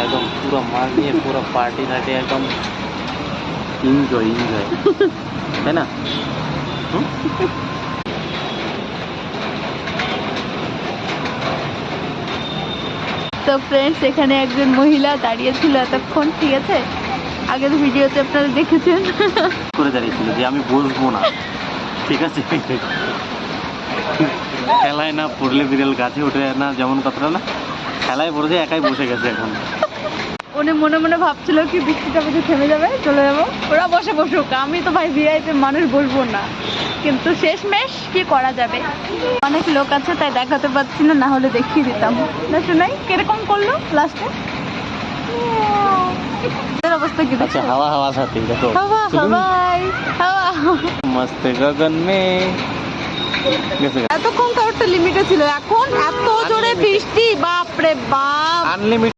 একদম পুরো মাল নিয়ে পুরো পার্টি টার্টি একদম এনজয় তাই না? তো ফ্রেন্ডস, এখানে একজন মহিলা দাঁড়িয়েছিল এতক্ষণ, ঠিক আছে? আগের ভিডিওতে আপনারা দেখেছেন করে দাঁড়িয়েছিল যে আমি বসবো না, ঠিক আছে? খেলায় না পড়লে বিড়াল গাছে ওঠে না, যেমন কথাটা না, খেলায় পড়েছে একাই বসে গেছে এখন। উনি মনে মনে ভাবছিল কি বৃষ্টিটা বুঝে থেমে যাবে, চলে যাবো, ওরা বসে বসুক, আমি তো ভাই ভিআইপি মানুষ, বসবো না। কিন্তু শেষমেশ কি করা যাবে, অনেক লোক আছে তাই দেখাতে পারছি না, না হলে দেখিয়ে দিতাম না। শোনাই কিরকম করলো লাস্টে অবস্থা কি? আচ্ছা, হাওয়া হাওয়া সাথে দেখো, হাওয়া হাওয়াই হাওয়া মস্ত গগন মে এতক্ষণ তো একটা লিমিটে ছিল, এখন এত জোরে বৃষ্টি, বাপ রে বাপ। আনলিমিটেড